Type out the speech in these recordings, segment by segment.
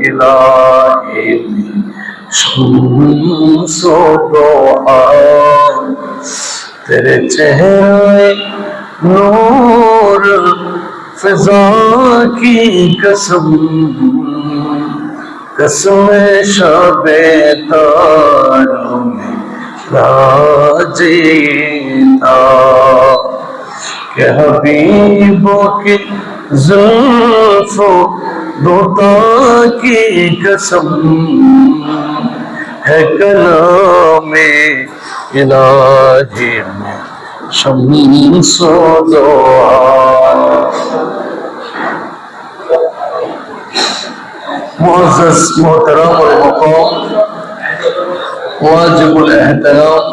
इलाही शम्सो दोहा तेरे चेहरे नूर फिजा की कसम कसम शबे तारों में राजीता के हबीबों की जुल्फों दोता की कसम है कलामे इलाही में शम्सो दोहा। मुअज़्ज़ज़ मोहतरम और मक़ाम वाजिबुल एहतराम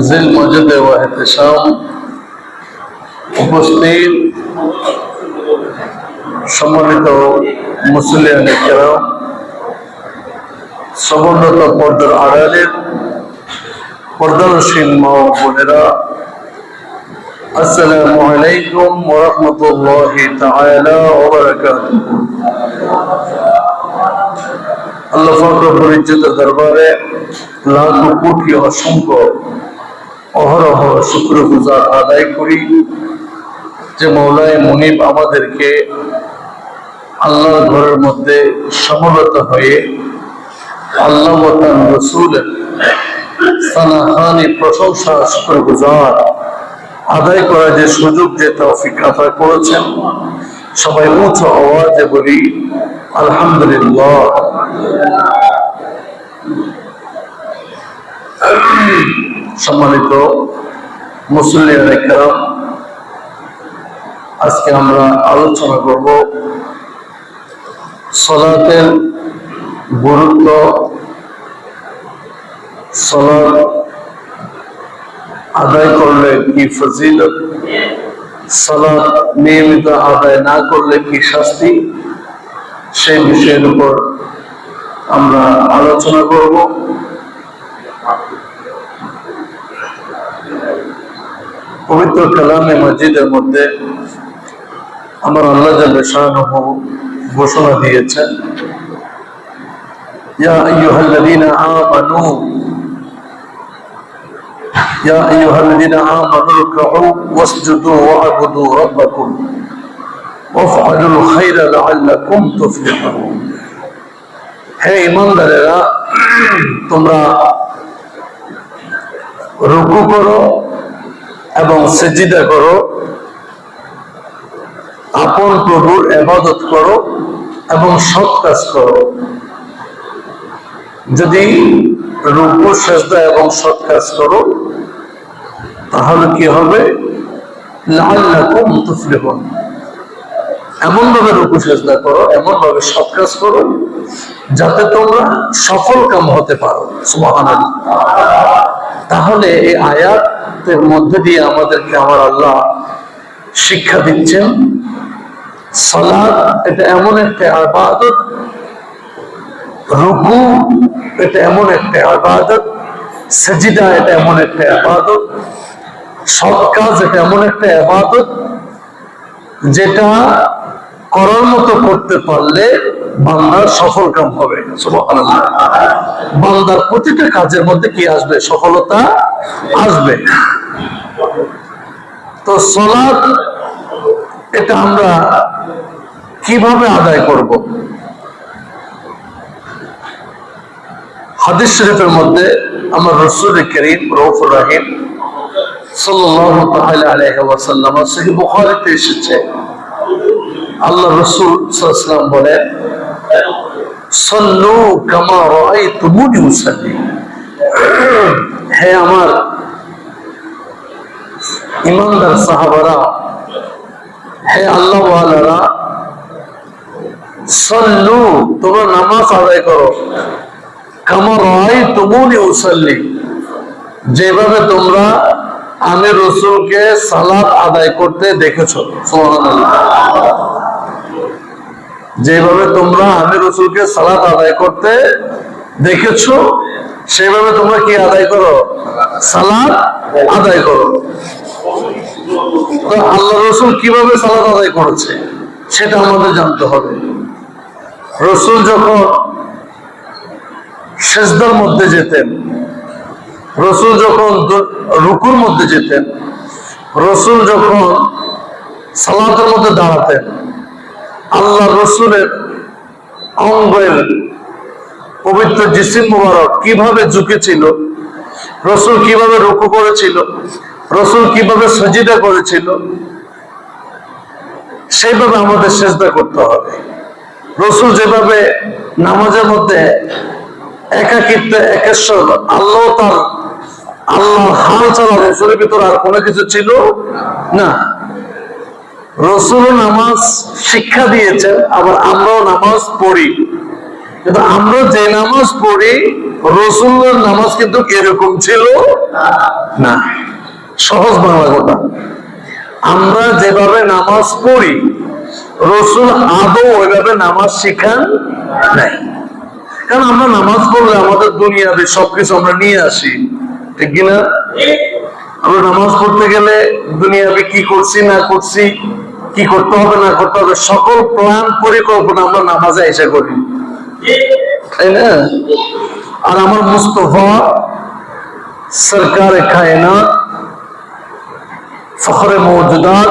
ज़िल मजद व एहतशाम उपस्थित সম্মানিত মুসলিয়ান কেরাম, সমুন্নত পর্দার আড়ালের পর্দানশীল মা ও বোনেরা, আসসালামু আলাইকুম ওয়া রাহমাতুল্লাহি তাআলা ওয়া বারাকাতুহু। আল্লাহ পাক রব্বুল ইজ্জতের দরবারে লাখো কোটি অসংখ্য অহরহ শুকরগুজার আদায় করি যে মওলায়ে মুনিব আমাদেরকে আল্লাহর ঘরের মধ্যে সমবেত হয়ে আল্লাহ ও তার রাসূলের সানাহানি প্রশংসা শুকরগুজার আদায় করার যে সুযোগ, যে তৌফিক আতা করেছেন, সবাই উঁচু আওয়াজে বলি আলহামদুলিল্লাহ। সম্মানিত মুসলিয়ানে কেরাম, আজকে আমরা আলোচনা করব সালাতের গুরুত্ব, সালাত আদায় করলে কি ফজিলত, সালাত নিয়মিত আদায় না করলে কি শাস্তি, সেই বিষয়ের উপর আমরা আলোচনা করব। পবিত্র কালামে মাজিদের মধ্যে আমার আল্লাহ জাল্লা শানুহু ঘোষণা দিয়েছেন, ইয়া আইয়ুহাল্লাযীনা আমানু ইয়া আইয়ুহাল্লাযীনা আমানু রুকউ ওয়াসজুদু ওয়া'বুদু রাব্বাকুম ওয়াফআলুল খায়রা লাআল্লাকুম তুফলিহুন। হে ঈমানদারেরা, তোমরা রুকু করো এবং সিজদা করো, আপন প্রভুর ইবাদত করো এবং সৎ কাজ করো। যদি রুকু সিজদা এবং সৎ কাজ করো তাহলে কি হবে? লাআল্লাকুম তুফলিহুন। এমন ভাবে রুকু সিজদা করো, এমন ভাবে সৎ কাজ করো যাতে তোমরা সফল কাম হতে পারো। সুবহানাল্লাহ। তাহলে এই আয়াতের মধ্যে দিয়ে আমাদেরকে আমার আল্লাহ শিক্ষা দিচ্ছেন, সালাত এটা এমন একটা ইবাদত, রুকু এটা এমন একটা ইবাদত, সিজদা এটা এমন একটা ইবাদত, সৎ কাজ এটা এমন একটা ইবাদত যেটা করার মতো করতে পারলে বান্দার সফল কাম হবে। সুবহানাল্লাহ। বান্দার প্রতিটা কাজের মধ্যে কি আসবে? সফলতা আসবে। তো সালাত এটা আমরা কিভাবে আদায় করব? হাদিস শরীফের মধ্যে আমার রাসূল করিম রউফুর রহিম সাল্লাল্লাহু তাআলা আলাইহি ওয়াসাল্লাম সহিহ বুখারীতে এসেছে, আল্লাহ রাসূল সাল্লাল্লাহু আলাইহি ওয়াসাল্লাম বলেন, সাল্লু কামা রাআইতুমুনি উসাল্লি। হে আমার ঈমানদার সাহাবারা, হে আল্লাহ ওয়ালারা, সাল্লু তোমরা নামাজ আদায় করো, কামা রাআইতুমুনি উসাল্লি যেভাবে তোমরা আমি রাসূলকে সালাত আদায় করতে দেখেছো। সুবহানাল্লাহ। যেভাবে তোমরা আমি রাসূলকে সালাত আদায় করতে দেখেছো সেভাবে তোমরা কি আদায় করো? সালাত আদায় করো। তো আল্লাহ রাসূল কিভাবে সালাত আদায় করেছে সেটা আমাদের জানতে হবে। রাসূল যখন সিজদার মধ্যে যেতেন, রাসূল যখন রুকুর মধ্যে যেতেন, রাসূল যখন সালাতের মধ্যে দাঁড়াতেন, আল্লাহ রাসূলের অঙ্গের পবিত্র জিসিম মুবারক কিভাবে ঝুঁকেছিল, রাসূল কিভাবে রুকু করেছিল, রাসূল কিভাবে সাজদা করেছিল, সেইভাবে আমাদের সিজদা করতে হবে। রাসূল যেভাবে নামাজের মধ্যে একাকিত্বে একেশ্বর আল্লাহ তার আল্লাহ হাল ছাড়া রাসূলের ভিতরে আর কোনো কিছু ছিল না। রাসূল নামাজ শিক্ষা দিয়েছেন, আবার আমরাও নামাজ পড়ি, কিন্তু আমরা যে নামাজ পড়ি রাসূলের নামাজ কিন্তু এরকম ছিল না। সহজ বাংলা কথা, আমরা যেভাবে নামাজ পড়ি রাসূল আদৌ ওইভাবে নামাজ শিখান নাই। কারণ আমরা নামাজ পড়লে আমাদের দুনিয়াতে সবকিছু আমরা নিয়ে আসি, ঠিক কিনা? আমরা নামাজ পড়তে গেলে দুনিয়াতে কি করছি না করছি, কি করতে হবে না করতে হবে, সকল প্ল্যান পরিকল্পনা আমরা নামাজে এসে করি, তাই না? আর আমার মুস্তাফা সরকার কায়নাত ফখরে মওজুদাত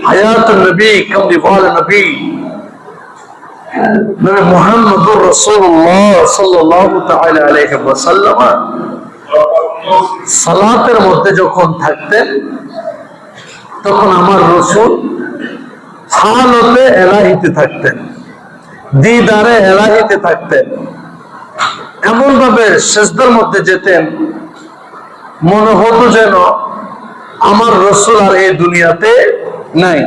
হায়াত নবী কামলিওয়াল নবী নবী মুহাম্মদুর রাসূলুল্লাহ সাল্লাল্লাহু তাআলা আলাইহি ওয়াসাল্লাম সালাতের মধ্যে যখন থাকতেন, তখন আমার রাসূল হালতে এলাহিতে থাকতেন, দিদারে এলাহিতে থাকতেন, এমন ভাবে সিজদার মধ্যে যেতেন মনে হতো যেন আমার রাসূল আর এই দুনিয়াতে নাই।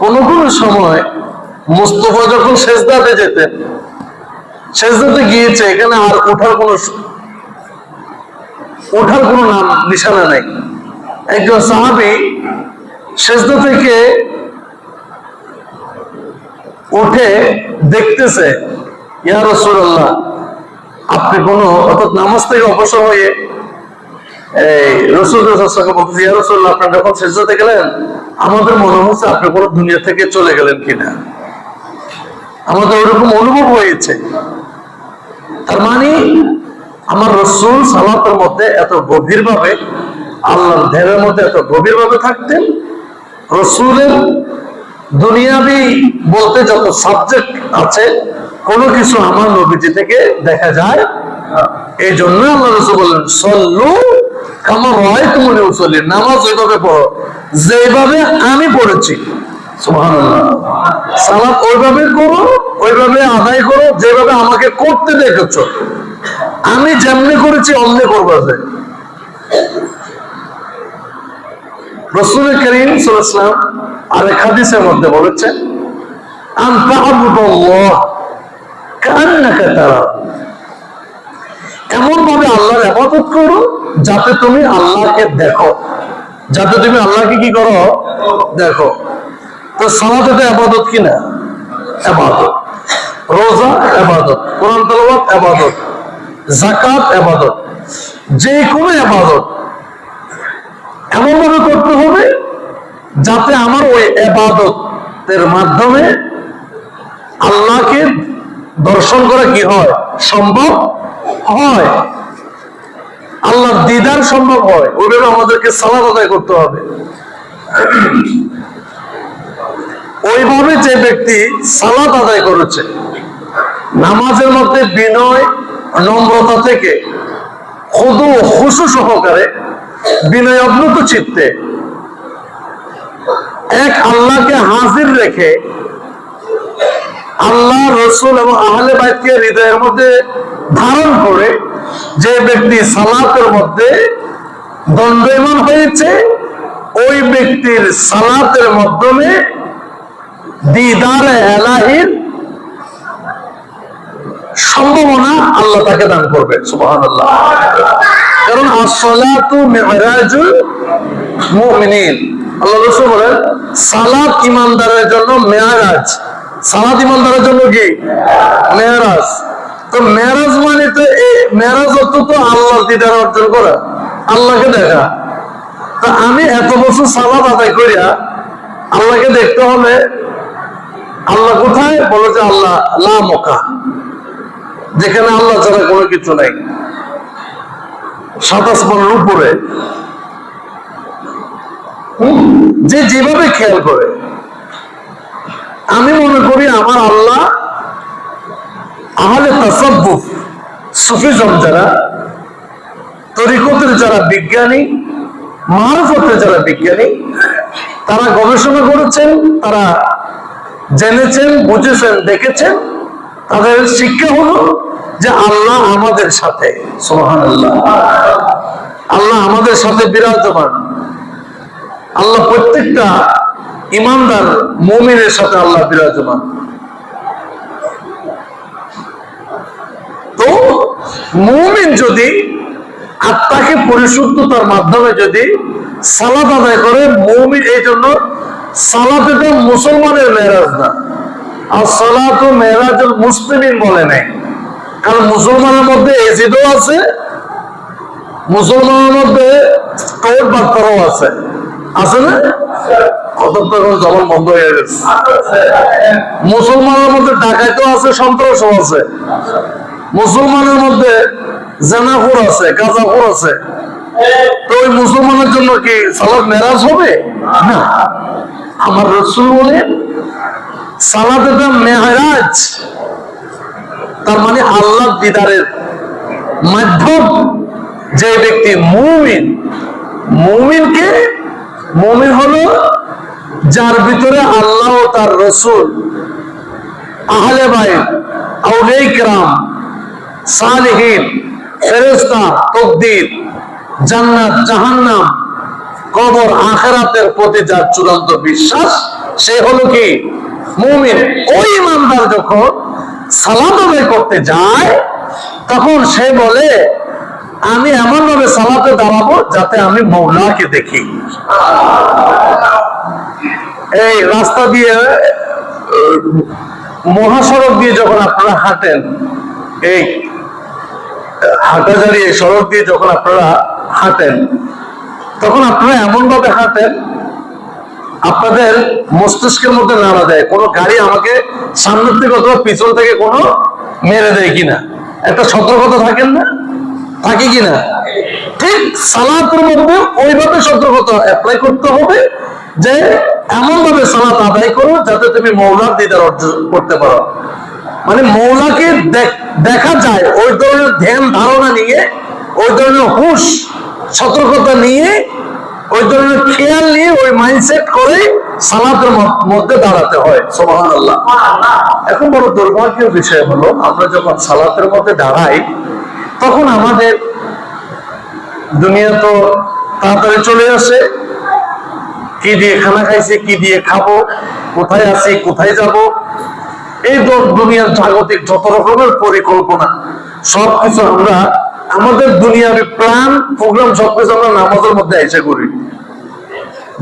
কোন কোন সময় মুস্তাফা যখন সিজদাতে যেতেন, সিজদাতে গিয়েছে, এখানে আর ওঠার কোনো নাম নিশানা নাই। একজন সাহাবী সিজদা থেকে উঠে দেখতেছে, ইয়া রাসূলুল্লাহ, আপনি কোনো অর্থাৎ নামাজ থেকে অবসর হয়ে রাসূলুল্লাহ সাল্লাল্লাহু আলাইহি ওয়াসাল্লাম বলতেছে, ইয়া রাসূলুল্লাহ, আপনি যখন সিজদাতে গেলেন আমাদের মনে হচ্ছে আপনি কোনো দুনিয়া থেকে চলে গেলেন কিনা, আমাদের ওরকম অনুভব হয়েছে। তার মানে আমার রাসূল সালাতের মধ্যে এত গভীরভাবে, আল্লাহর ধ্যানের মধ্যে এত গভীরভাবে থাকতেন। রাসূলের দুনিয়াবি বলতে যত সাবজেক্ট আছে কোনো কিছু আমার নবীজি থেকে দেখা যায়। এই জন্য আল্লাহ রাসূল বললেন, সল্লু কামা রাআইতুমুনি উসাল্লি, নামাজ ওইভাবে পড়ো যেভাবে আমি পড়েছি। সুবহানাল্লাহ। সালাত ওইভাবে করো, ওইভাবে আদায় করো যেভাবে আমাকে করতে দেখেছো। আমি যেমনি করেছি অমনি করবা। রাসূল কারীম সাল্লাল্লাহু আলাইহি ওয়াসাল্লাম আরেক হাদিসের মধ্যে বলেছেন, আন তা'বুদাল্লাহ কান্নাকা তারা, এমন ভাবে আল্লাহর ইবাদত করো যাতে তুমি আল্লাহকে দেখো, যাতে তুমি আল্লাহকে কি করো, দেখো। তো সালাত এটা ইবাদত কিনা? ইবাদত। রোজা ইবাদত, কোরআন তেলাওয়াত ইবাদত, যাকাত ইবাদত, যে কোনো ইবাদত এমন ভাবে করতে হবে যাতে আমার ওই ইবাদতের মাধ্যমে আল্লাহকে দর্শন করা কি হয়, সম্ভব হয়, আল্লাহর দিদার সম্ভব হয়। ওইভাবে আমাদেরকে সালাত আদায় করতে হবে। ওইভাবে যে ব্যক্তি সালাত আদায় করেছে, নামাজের মধ্যে বিনয় নম্রতা থেকে খুদু খুশু সহকারে বিনয়গ্নত চিত্তে এক আল্লাহকে হাজির রেখে আল্লাহ, রাসূল এবং আহলে বাইতকে হৃদয়ের মধ্যে ধারণ করে যে ব্যক্তি সালাতের মধ্যে দণ্ডায়মান হয়েছে, ওই ব্যক্তির সালাতের মাধ্যমে দিদারে এলাহির সম্ভাবনা আল্লাহ তাকে দান করবে। সুবহানাল্লাহ। কারণ as-সালাতু মি'রাজুল মুমিনিন, আল্লাহ রাসূল বলেন সালাত ঈমানদারের জন্য মেরাজ। সালাত ঈমানদারের জন্য কি? মেরাজ। তো মেরাজ মানে তো এই মেরাজ অর্থ তো আল্লাহর দিদার অর্জন করা, আল্লাহকে দেখা। তো আমি এত বছর সালাত আদায় করিয়া আল্লাহকে দেখতে হলে আল্লাহ কোথায়? বলে যে আল্লাহ লা মকা, যেখানে আল্লাহ ছাড়া কোনো কিছু নাই, 7 আসমানের উপরে। যে যেভাবে খেয়াল করে, আমি মনে করি আমার আল্লাহ আহলে তাসাব্বুফ, সুফিজম যারা, তরিকতের যারা বিজ্ঞানী, মারফতের যারা বিজ্ঞানী, তারা গবেষণা করেছেন, তারা জেনেছেন, বুঝেছেন, দেখেছেন। তাদের শিক্ষা হলো যে আল্লাহ আমাদের সাথে, সুবহানাল্লাহ, আল্লাহ আমাদের সাথে বিরাজমান। আল্লাহ প্রত্যেকটা ইমানদার মুমিনের সাথে আল্লাহ বিরাজমান। তো মুমিন যদি আত্মাকে পরিশুদ্ধতার মাধ্যমে যদি সালাত আদায় করে, মুমিন, এই জন্য সালাত এটা মুসলমানের মেরাজ না, আর সালাত মেরাজুল মুসলিমিন বলে নাই। কারণ মুসলমানের মধ্যে এজিদও আছে, মুসলমানের মধ্যে টোট বার্তারও আছে, আছে না? কত জবান বন্ধ হয়ে গেছে। মুসলমানের মধ্যে ডাকাইতও আছে, সন্ত্রাসও আছে, মুসলমানের মধ্যে জানাখোর আছে, গাঁজাখোর আছে। তো ওই মুসলমানের জন্য কি সালাত মেরাজ হবে না? আমার রাসূল বলেন সালাত এটা মেরাজ, তার মানে আল্লাহ দিদারের মাধ্যম। যে ব্যক্তি মুমিন, মুমিনকে, মুমিন হলো যার ভিতরে আল্লাহ ও তার রাসূল, আহলে বাইত, আউলিয়া কিরাম, সালেহীন, ফেরেশতা, তাকদীর, জান্নাত, জাহান্নাম, কবর, আখিরাতের প্রতি যার চূড়ান্ত বিশ্বাস, সে হলো কি মুমিন। ওই ইমানদার যখন সালাত আদায় করতে যায়, তখন সে বলে আমি এমন ভাবে সালাতে দাঁড়াবো যাতে আমি মওলাকে দেখি। এই রাস্তা দিয়ে, মহাসড়ক দিয়ে যখন আপনারা হাঁটেন, এই হাঁটাজারি সড়ক দিয়ে যখন আপনারা হাঁটেন, তখন আপনারা এমন ভাবে হাঁটেন আপনাদের মস্তিষ্কের মধ্যে নাড়া দেয় কোনো গাড়ি আমাকে সামনের থেকে অথবা পিছন থেকে কোনো মেরে দেয় কিনা, একটা সতর্কতা থাকেন না, থাকে কিনা? ঠিক সালাতের মধ্যে ওইভাবে সতর্কতা অ্যাপ্লাই করতে হবে যে এমন ভাবে সালাত আদায় করো যাতে তুমি মওলার দিদার অর্জন করতে পারো। মানে মওলাকে দেখা যায়, ওই ধরনের ধ্যান ধারণা নিয়ে, ওই ধরনের হুঁশ সতর্কতা নিয়ে, ওই ধরনের খেয়াল নিয়ে, ওই মাইন্ডসেট করে সালাতের মধ্যে দাঁড়াতে হয়। সুবহানাল্লাহ। এখন বড় দুর্ভাগ্যের বিষয় হলো, আমরা যখন সালাতের মধ্যে দাঁড়াই তখন আমাদের দুনিয়া তো তাড়াতাড়ি চলে আসে, কি দিয়ে খানা খাইছি, কি দিয়ে খাবো, কোথায় আছি, কোথায় যাব, এই দুনিয়ার জাগতিক যত রকমের পরিকল্পনা সবকিছু আমরা, আমাদের দুনিয়ার প্ল্যান প্রোগ্রাম সবকিছু আমরা নামাজের মধ্যে এসে করি।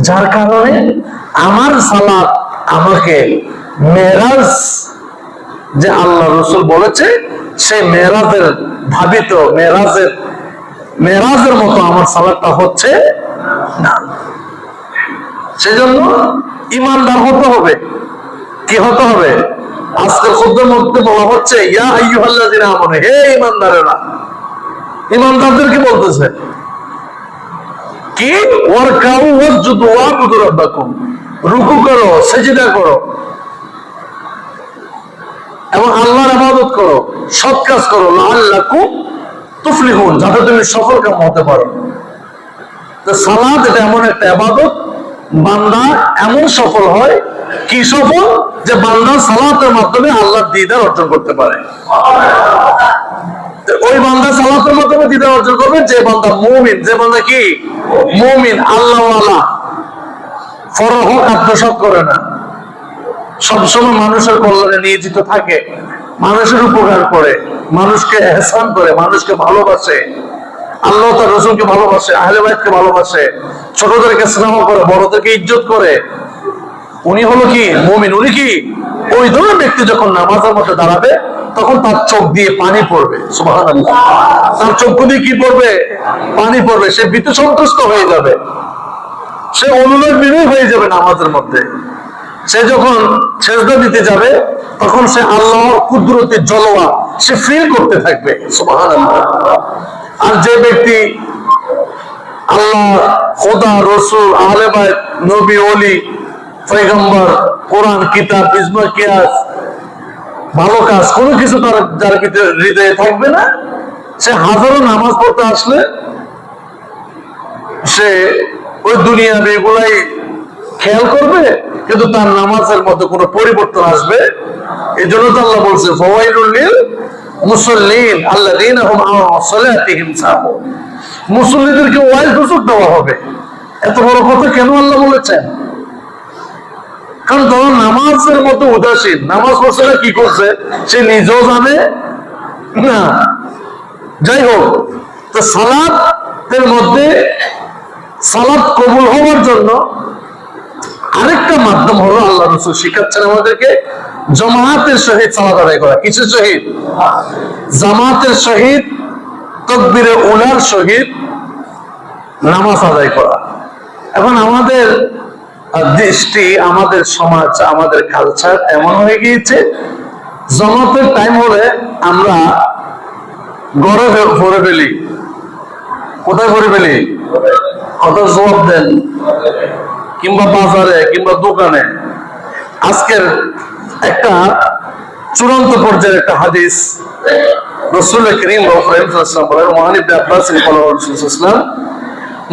যার কারণে আমার সালাত আমাকে মেরাজ, যে আল্লাহ রাসূল বলেছে, সেই মেরাজের ভাবিত মেরাজের মতো আমার সালাতটা হচ্ছে না। সেজন্য ইমানদার হতে হবে। কি হতে হবে? আজকের খুতবার মধ্যে বলা হচ্ছে ইয়া আইয়ুহাল্লাযিনা আমানু, হে ইমানদারেরা। ইমানদারদেরকে বলতেছে কি? ওয়ারকাউ ওয়াসজুদু ওয়াবুদু রাব্বাকুম, রুকু করো, সিজদা করো এবং আল্লাহর ইবাদত করো, সৎ কাজ করো, লাআল্লাকুম তুফলিহুন, যাতে তুমি সফলকাম হতে পারো। তো সালাত এটা এমন একটা ইবাদত, বান্দা এমন সফল হয়, কি সফল? যে বান্দা সালাতের মাধ্যমে আল্লাহর দিদার অর্জন করতে পারে। ওই বান্দা সালাতের মাধ্যমে দিদার অর্জন করবে যে বান্দা মুমিন, যে বান্দা কি মুমিন, আল্লাহওয়ালা, ফরহ আত্মসাৎ করে না, সবসময় মানুষের কল্যাণে নিয়োজিত থাকে, মানুষের উপকার করে, মানুষকে ইহসান করে, মানুষকে ভালোবাসে, আল্লাহ তার রাসূলকে ভালোবাসে, আহলে বাইতকে ভালোবাসে, ছোটদেরকে স্নেহ করে, বড়দেরকে ইজ্জত করে, উনি হলো কি মুমিন। উনি কি ওই ধরনের ব্যক্তি যখন নামাজের মধ্যে দাঁড়াবে তখন তার চোখ দিয়ে পানি পড়বে। সুবহানাল্লাহ। তার চোখ দিয়ে কি পড়বে? পানি পড়বে। সে ভীত সন্ত্রস্ত হয়ে যাবে, সে অনুনয় বিনয় হয়ে যাবে নামাজের মধ্যে। সে যখন সেজদা দিতে যাবে তখন সে আল্লাহর কুদরতের জলওয়া সে ফিল করতে থাকবে, সুবহানাল্লাহ। আর যে ব্যক্তি আল্লাহ, খোদা, রসুল, আহলে বায়ত, নবী, ওলি, পয়গম্বর, কোরআন, কিতাব, ইজমা, কিয়াস, ভালো কাজ কোনো কিছু তার যার ভিতরে হৃদয়ে থাকবে না, সে হাজারো নামাজ পড়তে আসলে সে ওই দুনিয়াবি এগুলাই খেয়াল করবে, কিন্তু তার নামাজের মধ্যে কোনো পরিবর্তন আসবে। এই জন্য তো আল্লাহ বলছে ফাওয়াইলুল লিল মুসাল্লিন আল্লাযীনা হুম আন সালাতিহিম সাহুন। মুসল্লিদেরকে ওয়াইজ সুযোগ দেওয়া হবে। এত বড় কথা কেন আল্লাহ বলেছেন? কারণ তারা নামাজের মতো উদাসীন, নামাজ পড়ছে না, কি করছে সে নিজেও জানে না। যাই হোক, তো সালাতের মধ্যে সালাত কবুল হওয়ার জন্য আরেকটা মাধ্যম হলো আল্লাহ রাসূল শিখাচ্ছেন আমাদেরকে জামাতের সহিত সালাত আদায় করা। কিসের সহিত? জামাতের সহিত, তাকবীরে উলার সহিত নামাজ আদায় করা। এখন আমাদের দৃষ্টি, আমাদের সমাজ, আমাদের কালচার এমন হয়ে গিয়েছে, জামাতের টাইম হলে আমরা ঘরে ভরে ফেলি। কোথায় ভরে ফেলি? কত জবাব দেন, কিংবা বাজারে, কিংবা দোকানে। আজকের একটা চূড়ান্ত পর্যায়ের একটা হাদিস, রাসূল করিম সাল্লাল্লাহু বলেন, ওয়ান ইবনে আব্বাস রাদিয়াল্লাহু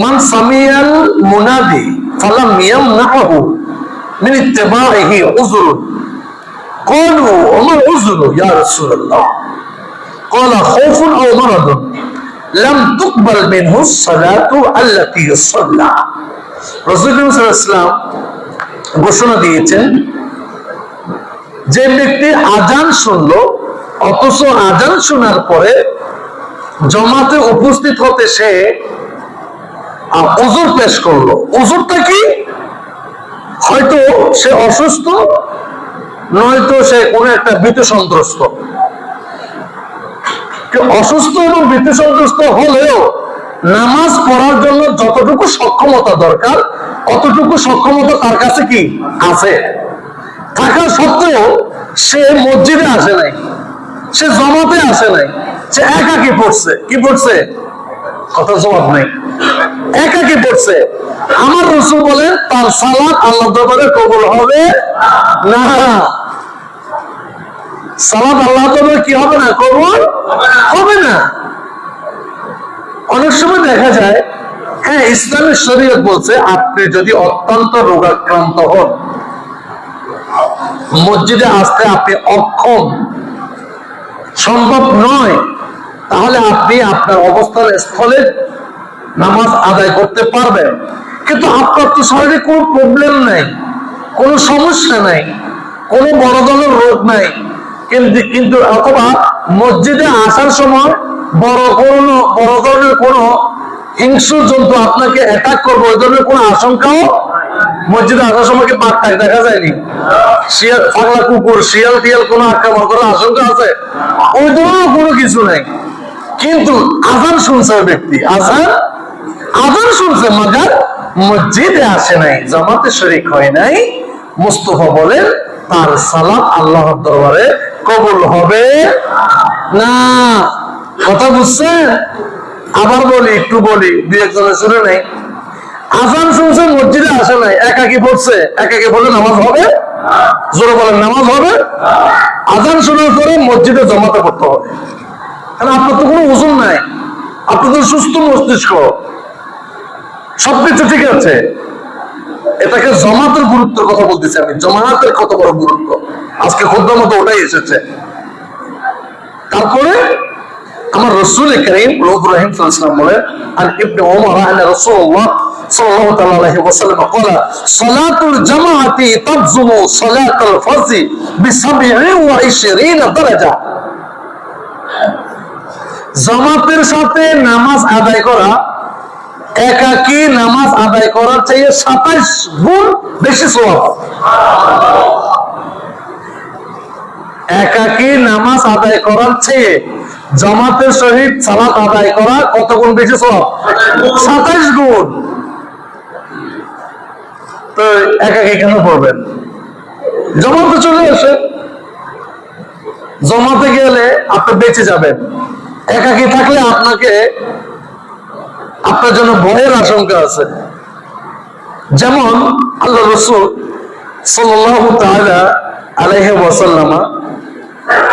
মান সামিয়াল মুনাদি ফালাম ইয়ামনাহু মিন ইত্তিবাইহি উযরুন ক্বালু ওমা উযরু ইয়া রাসূলুল্লাহ ক্বালা খাউফুন আও মারাদুন লাম তুকবাল মিনহু সালাতু আল্লাতী সাল্লা। রাসূল সাল্লাল্লাহু আলাইহি ওয়াসাল্লাম ঘোষণা দিয়েছেন, যে ব্যক্তি আজান শুনলো অথচ আজান শোনার পরে জামাতে উপস্থিত হতে সে ওযর পেশ করলো। ওযরটা কি? হয়তো সে অসুস্থ, নয়তো সে কোনো একটা ভীত সন্ত্রস্ত। অসুস্থ এবং ভীত সন্ত্রস্ত হলেও নামাজ পড়ার জন্য যতটুকু সক্ষমতা দরকার অতটুকু সক্ষমতা তার কাছে কি আছে, থাকা সত্ত্বেও সে মসজিদে আসে নাই, সে জামাতে আসে নাই, সে একাকী পড়ছে। কি পড়ছে? কথা জবাব নেই, একাকী পড়ছে। আমার রাসূল বলেন তার সালাত আল্লাহর দরবারে কবুল হবে না। সালাত আল্লাহর দরবারে কি হবে না? কবুল হবে না। অনেক সময় দেখা যায়, হ্যাঁ, ইসলামের শরীয়ত বলছে আপনি যদি অত্যন্ত রোগাক্রান্ত হন, মসজিদে আসতে আপনি অক্ষম, সম্ভব নয়, তাহলে আপনি আপনার অবস্থান স্থলে নামাজ আদায় করতে পারবেন। কিন্তু আপনার তো শরীরে কোনো প্রবলেম নাই, কোনো সমস্যা নাই, কোনো বড় ধরনের রোগ নাই, কিন্তু অথবা মসজিদে আসার সময় বড় ধরনের কোনো হিংস্র জন্তু আপনাকে অ্যাটাক করবে, ওই ধরনের কোনো আশঙ্কাও মসজিদে আসার সময় কি বাঘ টাক দেখা যায়নি? শিয়াল, পাগলা কুকুর, শিয়াল টিয়াল কোনো আক্রমণ করার আশঙ্কা আছে? ওই ধরনের কোনো কিছু নাই। কিন্তু আজান শুনছে ওই ব্যক্তি, আজান শুনছে, মাগার মসজিদে আসে নাই, জামাতে শরীক হয় নাই। মুস্তাফা বলেন তার সালাত আল্লাহর দরবারে কবুল হবে না। কথা বুঝছেন? আবার বলি, একটু বলি, দুই একজনের শুনে নাই। আজান শুনছে, মসজিদে আসে নাই, একাকী পড়ছে, একাকী বলে নামাজ হবে? জোরে বলেন, নামাজ হবে? আজান শোনার পরে মসজিদে জমাতে পড়তে হবে। কারণ আপনার তো কোনো ওজন নাই, আপনার তো সুস্থ মস্তিষ্ক, সবকিছু ঠিক আছে। এটাকে জমাতের গুরুত্বের কথা বলতেছি আমি, জমাতের কত বড় গুরুত্ব আজকে খুদ্া মতো ওটাই এসেছে। তারপরে আমার রাসূল করিম রহিম সাল্লাল্লাহু বলেন, আন ইবনে ওমর আন রাসূলুল্লাহ সাল্লাল্লাহু তাআলা আলাইহি ওয়াসাল্লাম قال صلاه الجماعه تبذل صلاه الفرض ب27 درجه। জামাতের সাথে নামাজ আদায় করা একাকী নামাজ আদায় করার চেয়ে 27 গুণ বেশি সওয়াব। একাকী নামাজ আদায় করার চেয়ে জামাতের সহিত সালাত আদায় করা কত গুণ বেশি সওয়াব? 27 গুণ। তো একাকী কেন পড়বেন? জমাতে চলে আসে। জমাতে গেলে আপনি বেঁচে যাবেন। একাকী থাকলে আপনার জন্য ভয়ের আশঙ্কা আছে। যেমন আল্লাহ রাসূল সাল্লাল্লাহু তাআলা আলাইহি ওয়াসাল্লাম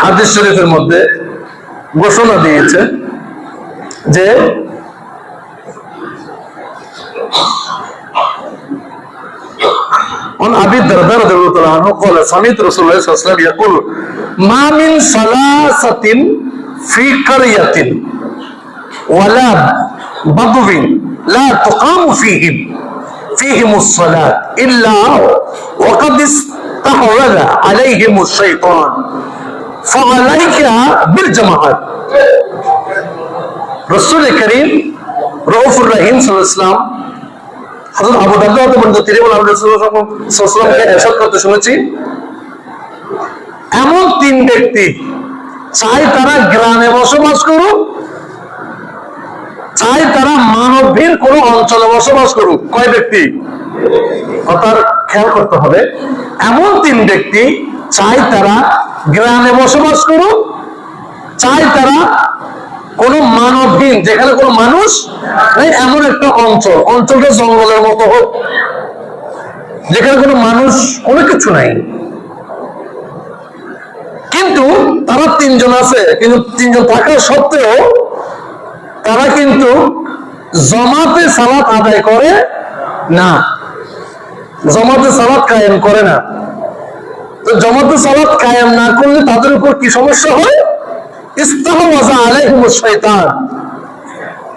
হাদিস শরীফের মধ্যে ঘোষণা দিয়েছে যে عن أبي الدرداء رضي الله عنه قال سمعت رسول الله صلى الله عليه وسلم يقول ما من ثلاثة في قرية ولا بدو لا تقام فيهم الصلاة إلا وقد استحوذ عليهم الشيطان فعليك بالجماعات رسول كريم رؤوف الرحيم صلى الله عليه وسلم হযরত আবু দারদা বর্ণিত তিনি বলেন আমি রাসূলুল্লাহ সাল্লাল্লাহু আলাইহি ওয়াসাল্লামকে ইরশাদ করতে শুনেছি, এমন তিন ব্যক্তি চাই তারা গ্রামে বসবাস করুক, চাই তারা মানবহীন কোন অঞ্চলে বসবাস করুক। কয় ব্যক্তি? তার খেয়াল করতে হবে। এমন তিন ব্যক্তি চাই তারা গ্রামে বসবাস করুক, চাই তারা কোন মানবহীন, যেখানে কোনো মানুষ নেই এমন একটা অঞ্চলটা জঙ্গলের মতো হোক, যেখানে কোনো মানুষ কোনো কিছু নাই, কিন্তু তারা তিনজন আছে, কিন্তু তিনজন থাকা সত্ত্বেও তারা কিন্তু জমাতে সালাত আদায় করে না, জমাতে সালাত কায়েম করে না। তো জমাতে সালাত কায়েম না করলে তাদের উপর কি সমস্যা হয়? ইস্তাহওয়াযা আলাইহিমুশ শাইতান,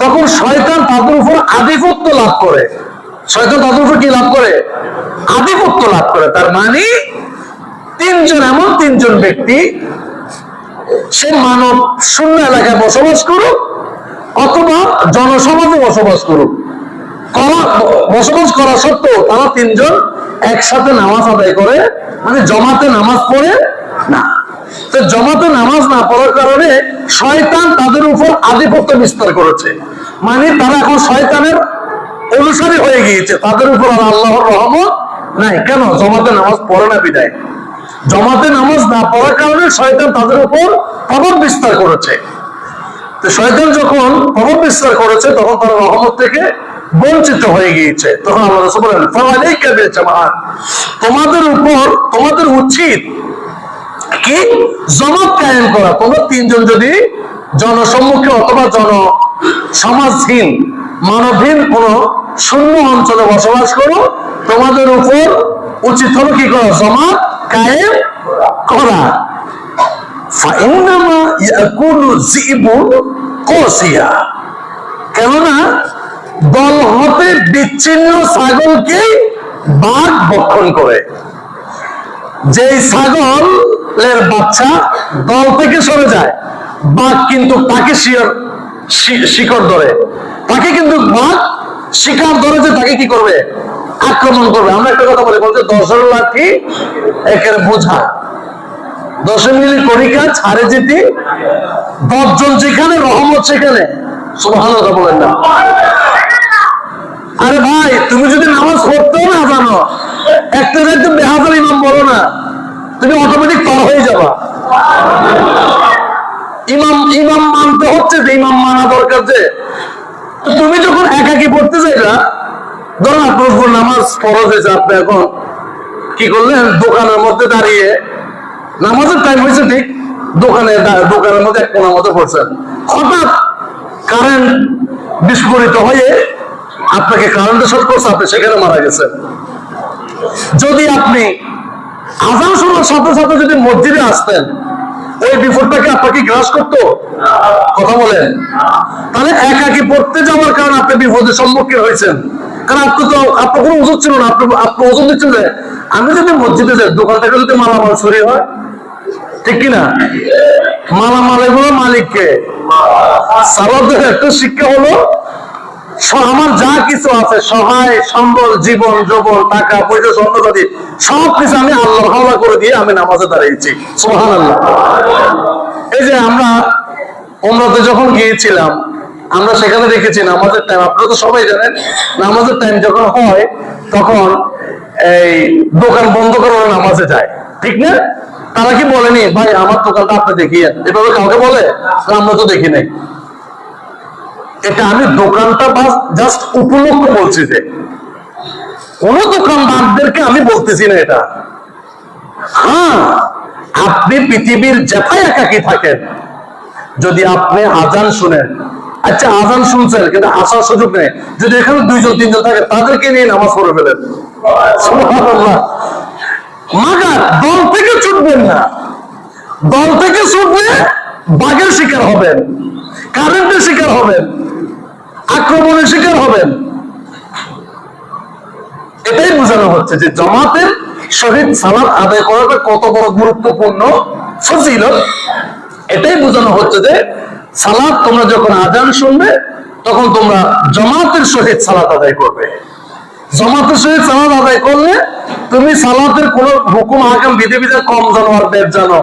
তখন শয়তান তাদের উপর আধিপত্য লাভ করে। শয়তান তাদের উপর কি লাভ করে? আধিপত্য লাভ করে। তার মানে এমন তিনজন ব্যক্তি, সে মানব শূন্য এলাকায় বসবাস করুক অথবা জনসমাজে বসবাস করুক, বসবাস করা সত্ত্বেও তারা তিনজন একসাথে নামাজ আদায় করে, মানে জমাতে নামাজ পড়ে না। তো জমাতে নামাজ না পড়ার কারণে শয়তান তাদের উপর আধিপত্য বিস্তার করেছে, মানে তারা এখন শয়তানের অনুসারী হয়ে গিয়েছে, তাদের উপর আর আল্লাহর রহমত নাই। কেন? জমাতে নামাজ পড়ে না বিদায়। জমাতে নামাজ না পড়ার কারণে শয়তান তাদের উপর প্রভাব বিস্তার করেছে। তো শয়তান যখন প্রভাব বিস্তার করেছে তখন তারা রহমত থেকে বঞ্চিত হয়ে গিয়েছে। তখন আল্লাহ রাসূল বলেন ফালাইকা বিল জামাআত, তোমাদের উচিত কি? জমাত কায়েম করা। তোমরা তিনজন যদি জনসম্মুখে অথবা সমাজহীন মানবহীন কোন শূন্য অঞ্চলে বসবাস করো, তোমাদের উপর উচিত হলো কি করা? জমাত কায়েম করা। ফাইন্নামা ইয়াকুলু যিবুন কাসিয়া, কেননা দল হতে বিচ্ছিন্ন ছাগলকে বাঘ ভক্ষণ করে। যেই ছাগলের বাচ্চা দল থেকে সরে যায়, বাঘ কিন্তু তাকে শিকড় ধরে, তাকে কিন্তু বাঘ শিকার ধরে যে তাকে কি করবে? আক্রমণ করবে। আমরা একটা কথা বলি, বলতে 10 লাঠি একের বোঝা, 10 মিলি করিকা ছাড়ে যেতে 10 জন যেখানে রহমত সেখানে। সুবহানাল্লাহ বলেন না? আরে ভাই, তুমি যদি নামাজ পড়তেও না জানো, একটা একদম বেহাজার ইমাম বলো না, তুমি অটোমেটিক পার হয়ে যাবা। ইমাম মানতে হচ্ছে, যে ইমাম মানা দরকার। যে তুমি যখন একাকি পড়তে চাইলা, ধরুন আপনার উপর নামাজ ফরজ হয়েছে, আপনি এখন কি করলেন? দোকানের মধ্যে দাঁড়িয়ে, নামাজের টাইম হয়েছে ঠিক, দোকানের মধ্যে এক কোণার মধ্যে পড়ছেন, হঠাৎ কারেন্ট বিস্ফোরিত হয়ে আপনাকে কারেন্টে শর্ট করছে, আপনি সেখানে মারা গেছেন। যদি আপনি আযান শোনার সাথে সাথে যদি মসজিদে আসতেন, ওই বিপদটাকে আপনাকে গ্রাস করতো? কথা বলেন। তাহলে একাকি পড়তে যাওয়ার কারণে আপনি বিপদের সম্মুখীন হয়েছেন, কারণ আপনার কোনো ওজন ছিল না। আপনি ওজন দিচ্ছেন যে আমি যদি মসজিদে যাই, দোকান থেকে যদি মালামাল চুরি হয়, ঠিক কিনা? মালামাল এগুলো মালিককে। সালাতের একটা শিক্ষা হলো, আমার যা কিছু আছে, সহায় সম্বল, জীবন যৌবন, টাকা পয়সা, সম্পত্তি, সবকিছু আমি আল্লাহর হাওলা করে দিয়ে আমি নামাজে দাঁড়িয়েছি। সুবহানাল্লাহ। এই যে আমরা উমরাতে যখন গিয়েছিলাম, আমরা সেখানে দেখেছি নামাজের টাইম, আপনারা তো সবাই জানেন, নামাজের টাইম যখন হয় তখন এই দোকান বন্ধ করে নামাজে যায়। ঠিক না? তারা কি বলেনি ভাই আমার দোকানটা আপনি দেখিয়ে, এভাবে কাউকে বলে? আমরা তো দেখি নাই। এটা আমি দোকানটা জাস্ট উপলক্ষ বলছি, যে কোন দোকানদারদেরকে আমি বলতেছি না এটা। হ্যাঁ, আপনি পৃথিবীর যেথায় একাকি থাকেন, যদি আপনি আজান শুনেন, আচ্ছা আজান শুনছেন কিন্তু আসার সুযোগ নেই, যদি এখানে 2 জন 3 জন থাকে তাদেরকে নিয়ে নামাজ পড়ে ফেলেন, সুবহানাল্লাহ। মাগার দল থেকে ছুটবেন না, দল থেকে ছুটলে বাঘের শিকার হবেন, কারেন্টের শিকার হবেন, আক্রমণের শিকার হবেন। এটাই বোঝানো হচ্ছে যে জামাতের সহিত সালাত আদায় করাটা কত বড় গুরুত্বপূর্ণ ফজিলত। এটাই বোঝানো হচ্ছে যে সালাত তোমরা যখন আজান শুনবে তখন তোমরা জামাতের সহিত সালাত আদায় করবে। জামাতের সহিত সালাত আদায় করলে তুমি সালাতের কোন হুকুম আহকাম বিধিবিধান কম জানো আর বেদ জানো,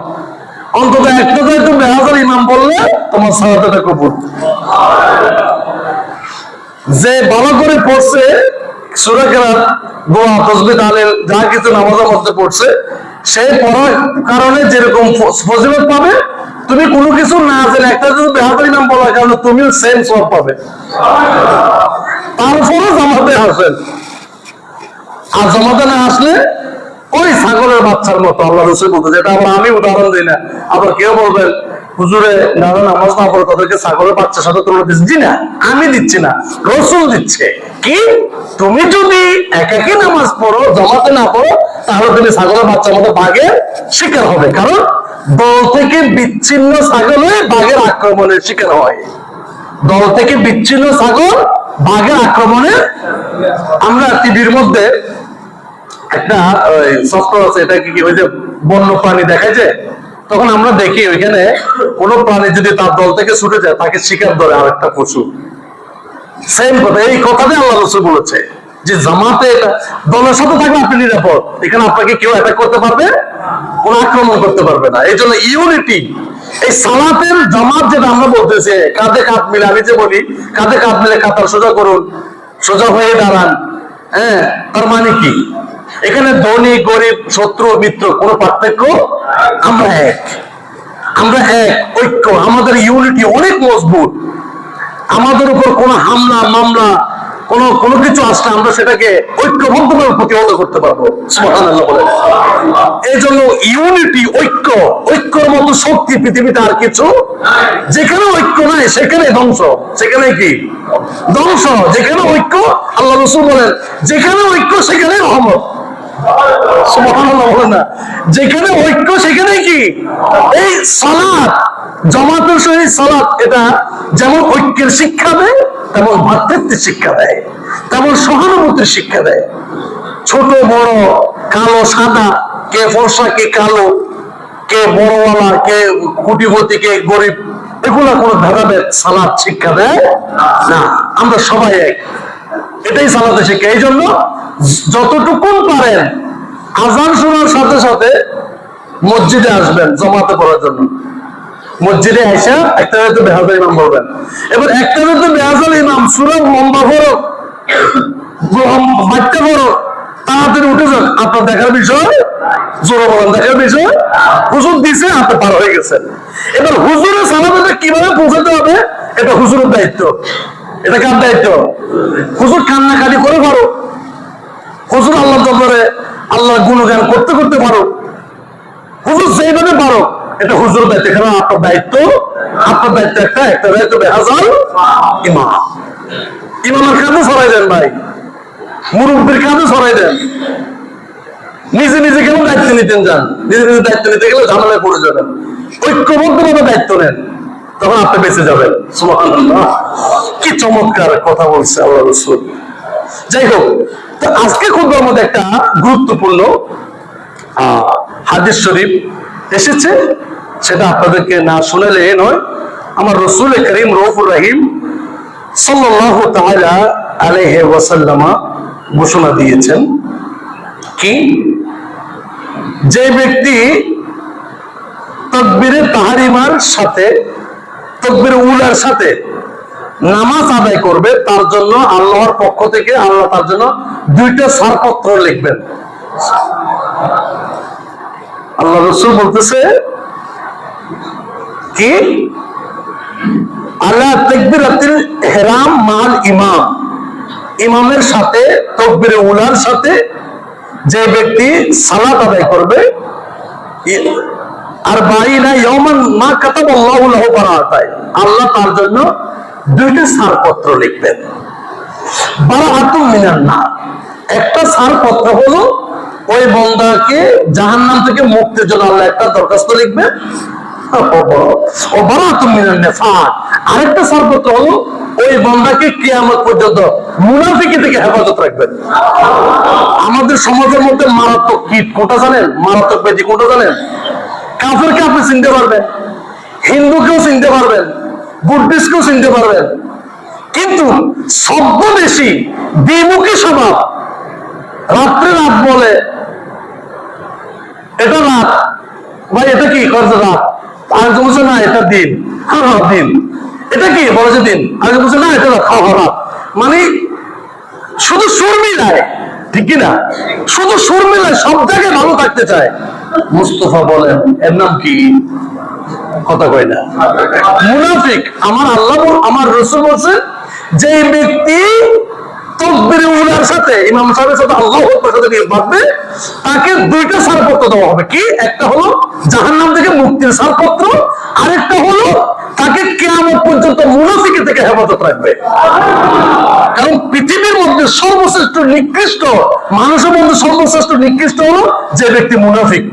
অন্তত একটা তো বেহাজার ইমাম বললে তোমার সালাতটা কবুল। যে ভালো করে পড়ছে সূরা কেরাত, দোয়া, তাসবিহ, তাহলিল যা কিছু নামাজের মধ্যে পড়ছে, সেই পড়ার কারণে যেরকম ফজিলত পাবে, তুমি কোনো কিছু না জেনে একটা যদি বেহাজার ইমাম বলার কারণে তুমিও সেম সওয়াব পাবে। তারপরে জামাতে আসেন, আর জামাতে না আসলে ওই ছাগলের বাচ্চার মতো। আল্লাহ রাসূল বলতে, যেটা আবার আমি উদাহরণ দিই না, আবার কেউ বলবেন হুজুরে নানা নামাজ না পড়ে তাদেরকে ছাগলের বাচ্চার সাথে তুলনা দিচ্ছি। জি না, আমি দিচ্ছি না, রাসূল দিচ্ছে। কি তুমি যদি একাকী নামাজ পড়ো, জামাতে না পড়ো, তাহলে তুমি ছাগলের বাচ্চার মতো বাঘের শিকার হবে। কারণ দল থেকে বিচ্ছিন্ন ছাগল হয়ে বাঘের আক্রমণের শিকার হয়। দল থেকে বিচ্ছিন্ন ছাগল বাঘের আক্রমণে। আমরা টিভির মধ্যে একটা সফটওয়্যার আছে, এটা কি ওই যে বন্য প্রাণী দেখায়, যে তখন আমরা দেখি ওইখানে কোন প্রাণী যদি তার দল থেকে ছুটে যায় তাকে শিকার ধরে আরেকটা পশু। সেম কথা, এই কথাটাই আল্লাহ রাসূল বলেছে যে জামাতে দলের সাথে থাকলে আপনি নিরাপদ, এখানে আপনাকে কেউ অ্যাটাক করতে পারবে, কোন আক্রমণ করতে পারবে না। এই জন্য ইউনিটি, এই সালাতের জামাত যেটা আমরা বলতেছি, কাঁধে কাঁধ মিলে, আমি যে বলি কাঁধে কাঁধ মিলে কাতার সোজা করুন, সোজা হয়ে দাঁড়ান। হ্যাঁ, তার মানে কি এখানে ধনী গরিব শত্রু মিত্র কোনো পার্থক্য, আমরা এক, আমরা এক, ঐক্য, আমাদের ইউনিটি অনেক মজবুত। আমাদের উপর কোন হামলা মামলা কোনো কিছু আসলে আমরা সেটাকে ঐক্যবদ্ধভাবে প্রতিহত করতে পারবো, সুবহানাল্লাহ বলে। এই জন্য ইউনিটি, ঐক্য, ঐক্যর মতো শক্তি পৃথিবীতে আর কিছু। যেখানে ঐক্য নাই সেখানে ধ্বংস, সেখানে কি ধ্বংস। যেখানে ঐক্য, আল্লাহ রাসূল বলেন যেখানে ঐক্য সেখানে রহমত, সুবহানাল্লাহ বলেন না? যেখানে ঐক্য সেখানে কি এই সালাত, জামাতের সহিত সালাত, এটা যেমন ঐক্যের শিক্ষা দেয়, তেমন ভ্রাতৃত্বের শিক্ষা দেয়, তেমন সহানুভূতির শিক্ষা দেয়। ছোট বড়, কালো সাদা, কে ফর্সা কে কালো, কে বড়ওয়ালা কে কোটিপতি কে গরিব, এগুলা কোনো ভেদাভেদ সালাত শিক্ষা দেয় না। আমরা সবাই এক, এটাই সালাতের শিক্ষা। এই জন্য যতটুকুন পারেন আজান শোনার সাথে সাথে মসজিদে আসবেন জামাতে পড়ার জন্য। মসজিদে আইসা একটা হয়তো বেহাজার ইমাম বলবেন, এবার একটা হয়তো বেহাজার ইমাম সূরা লম্বা বড় বাচ্চা বড়, তাড়াতাড়ি উঠে যান, আপনার দেখার বিষয়, জোরে বলেন দেখার বিষয়, হুজুর দিছে, আপনি পার হয়ে গেছেন। এবার হুজুরের সালাতটা কিভাবে পৌঁছাতে হবে, এটা হুজুরের দায়িত্ব। এটা কার দায়িত্ব? হুজুর কান্নাকাটি করে পারো, হুজুর আল্লাহ দরবারে আল্লাহর গুণগান করতে করতে পারো, হুজুর সেইভাবে পারো, এটা হুজুরের দায়িত্ব। কারণ আপনার দায়িত্ব, আপনার দায়িত্ব একটা দায়িত্ব বেহাজার ইমাম। ইমামের কাঁধে সরাই দেন ভাই, মুরব্বীর কাঁধে সরাই দেন। নিজে নিজে কেন দায়িত্ব নিতেন যান, নিজে নিজে দায়িত্ব নিতে গেলে ঝামেলায় পড়ে যাবেন। ঐক্যবদ্ধভাবে দায়িত্ব নেন, তখন আপনি বেঁচে যাবেন। সুবহানাল্লাহ, কি চমৎকার কথা বলছে আল্লাহ রাসূল। যাই হোক, তো আজকে খুতবার মধ্যে একটা গুরুত্বপূর্ণ হাদিস শরীফ এসেছে, সেটা আপনাদেরকে না শুনালে নয়। আমার রাসূল করিম রউফুর রহিম সাল্লাল্লাহু তাআলা আলাইহি ওয়াসাল্লাম ঘোষণা দিয়েছেন কি, যে ব্যক্তি তাকবীরে তাহরিমার সাথে, তাকবীরে উলার সাথে নামাজ আদায় করবে, তার জন্য আল্লাহর পক্ষ থেকে আল্লাহ তার জন্য 2টা ছাড়পত্র লিখবেন। আল্লাহ রাসূল বলতেছে কি, আলা তাকবীরাতুল ইহরাম মাল ইমাম, ইমামের সাথে তাকবীরে উলার সাথে যে ব্যক্তি সালাত আদায় করবে, আর বাইনা ইয়াওমান মা কাতাবাল্লাহু লাহু বারাআতায়, আল্লাহ তার জন্য দুইটা ছাড়পত্র লিখবেন। বারাআতুম মিনান নার, একটা ছাড়পত্র হলো ওই বান্দাকে জাহান্নাম থেকে মুক্তির জন্য আল্লাহ একটা দরখাস্ত লিখবেন। ও বারাআতুম মিনান নিফাক, আরেকটা ছাড়পত্র হলো ওই বান্দাকে কিয়ামত পর্যন্ত মুনাফিকি থেকে হেফাজত রাখবেন। আমাদের সমাজের মধ্যে মারাত্মক কীট কোনটা জানেন? মারাত্মক ব্যাধি কোনটা জানেন? কাফেরকে আপনি চিনতে পারবেন, হিন্দুকেও চিনতে পারবেন, বুদ্ধিস্টকেও চিনতে পারবেন, কিন্তু ছদ্মবেশী দ্বিমুখী স্বভাব, রাত্রে রাত বলে এটা রাত, ভাই এটা কি করছে রাত, আর বলছে না এটা দিন, হ্যাঁ দিন, এটা কি বলেছে দিন, আর বলছে না এটা খাওয়া রাত। মানে শুধু সুর মিলায়, ঠিক কিনা? শুধু সুর মিলায়, সব জায়গায় ভালো থাকতে চায়। মুস্তফা বলেন এর নাম কি? কথা কয় না, মুনাফিক। আমার আল্লাহ, আমার রাসূল বলছে যে ব্যক্তি তাকবীরে উলার সাথে ইমাম সাহেবের সাথে আল্লাহু আকবার সাথে বাঁধবে, তাকে দুইটা ছাড়পত্র দেওয়া হবে। কি? একটা হলো জাহান্নাম থেকে মুক্তির ছাড়পত্র, আরেকটা হলো তাকে কিয়ামত পর্যন্ত মুনাফিকি থেকে হেফাজত রাখবে। কারণ পৃথিবীর মধ্যে সর্বশ্রেষ্ঠ নিকৃষ্ট, মানুষের মধ্যে সর্বশ্রেষ্ঠ নিকৃষ্ট হলো যে ব্যক্তি মুনাফিক।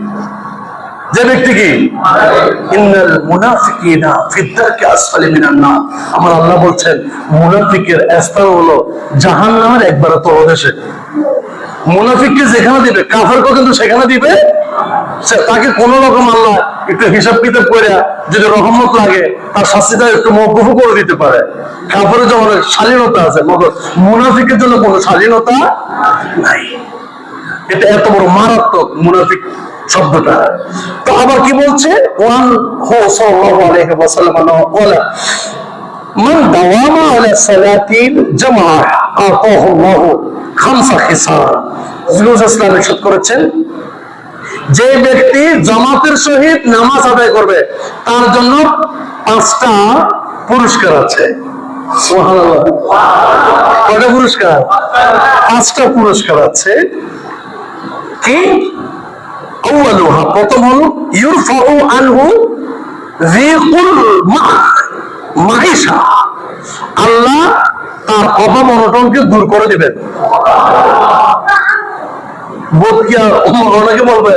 যে ব্যক্তি কি, ইন্নাল মুনাফিকিনা ফিদ দারকি আসফালি মিনান নার, আমার আল্লাহ বলছেন মুনাফিকের স্থান হলো জাহান্নামের একবারে তলদেশে। মুনাফিককে যেখানে দিবে, কাফেরকে কিন্তু সেখানে দিবে। তাকে কোন রকম আল্লাহ একটু হিসাব কিতাব করে যদি রহমত লাগে তার শাস্তিটা একটু মওকুফ করে দিতে পারে। কাফেরের জন্য অনেক স্বাধীনতা আছে, মগর মুনাফিকের জন্য কোনো স্বাধীনতা নাই। এটা এত বড় মারাত্মক মুনাফিক শব্দটা। তো আবার কি বলছে, ওয়ান হু সাল্লাল্লাহু আলাইহি ওয়াসাল্লাম বলে মান দাওয়ামা আলা সালাতিল জামাআহ আতাহু আল্লাহু খামসা খিসাল। রাসূল সাল্লাল্লাহু আলাইহি ওয়াসাল্লাম ইরশাদ করেছেন, যে ব্যক্তি জামাতের সহিত নামাজ আদায় করবে তার জন্য 5টা পুরস্কার আছে। সুবহানাল্লাহ, কয়টা পুরস্কার? 5টা পুরস্কার আছে। কি? আউয়ালুহা, প্রথম হলো ইউরফাউ আনহু যিকুল মাইশা, আল্লাহ তার অভাব অনটনকে দূর করে দিবেন। অনেকে বলবে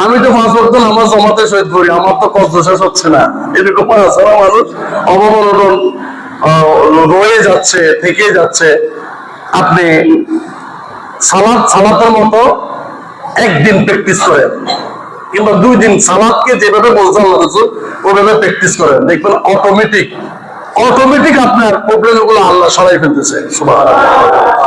আমি তো 5 ওয়াক্ত নামাজ জামাতে শহীদ করি, আমার তো কষ্ট শেষ হচ্ছে না। এরকম আছে না মানুষ, অভাব অনটন রয়ে যাচ্ছে, থেকে যাচ্ছে। আপনি সালাতের মতো একদিন প্র্যাকটিস করেন, কিংবা 2 দিন সালাদকে যেভাবে বলছে আল্লাহ রাসূল ওভাবে প্র্যাকটিস করেন, দেখবেন অটোমেটিক আপনার প্রবলেম গুলো আল্লাহ সরাই ফেলতেছে। সুবহানাল্লাহ।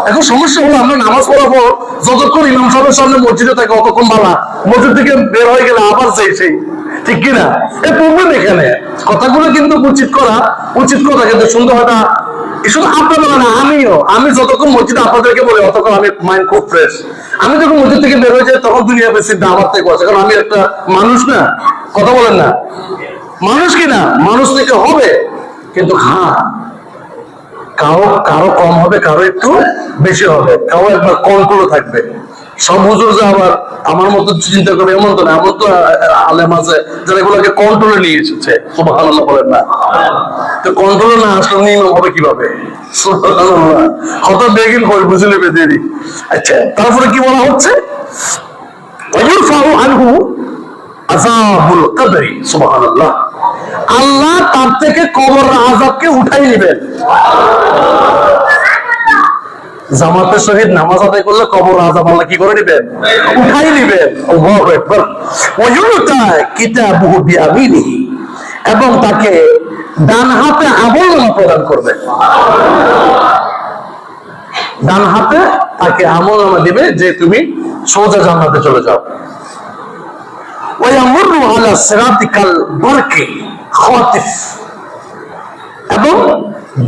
এখন সমস্যা হলো আমরা নামাজ পড়ার পর যতক্ষণ ইমাম সাহেবের সামনে মসজিদে থাকে অতক্ষণ ভালো, মসজিদ থেকে বের হয়ে গেলে আবার সেই, ঠিক কিনা? এই প্রবলেম এখানে। কথাগুলো কিন্তু উচিত কথা, কিন্তু সুন্দর হওয়াটা শুধু আপনার বলে না, আমি যতক্ষণ মসজিদে আপনাদেরকে বলি অতক্ষণ আমি মাইন্ড খুব ফ্রেশ। আমি যখন মসজিদ থেকে বের হয়ে যাই তখন দুনিয়া বেশি আমার থেকে আছে, কারণ আমি একটা মানুষ না। কথা বলেন না, মানুষ কিনা? মানুষ থেকে হবে, কিন্তু হ্যাঁ কারো কম হবে, কারো একটু বেশি হবে, কারো একবার কন্ট্রোল থাকবে। সব হুজুর যে আবার আমার মতো চিন্তা করবে এমন তো না। এমন তো আলেম আছে যারা এগুলোকে কন্ট্রোলে নিয়ে এসেছে। সুবহানাল্লাহ বলেন না? তো কন্ট্রোলে না আসলে নিয়ম হবে কিভাবে? সুবহানাল্লাহ, কত বেগিন হল বুঝে নেবে দেরি। আচ্ছা, তারপরে কি বলা হচ্ছে? ওয়ায়ুরফাউ আনহু আযাবুল কবরি। সুবহানাল্লাহ, আল্লাহ তার থেকে কবর আযাবকে উঠাই নেবেন। জামাতের সহিত নামাজ আদায় করলে কবর আযাব আল্লাহ কি করে নেবেন? উঠাই নেবেন। আল্লাহু আকবার। ওয়া ইউতা কিতাবুহু বিয়ামিনিহি, এবং তাকে ডান হাতে আমলনামা প্রদান করবে। ডান হাতে তাকে আমলনামা দিবে যে তুমি সোজা জান্নাতে চলে যাও। ওয়া ইয়ামুরু আলা সিরাতিকাল বারকি খাতিফ, এবং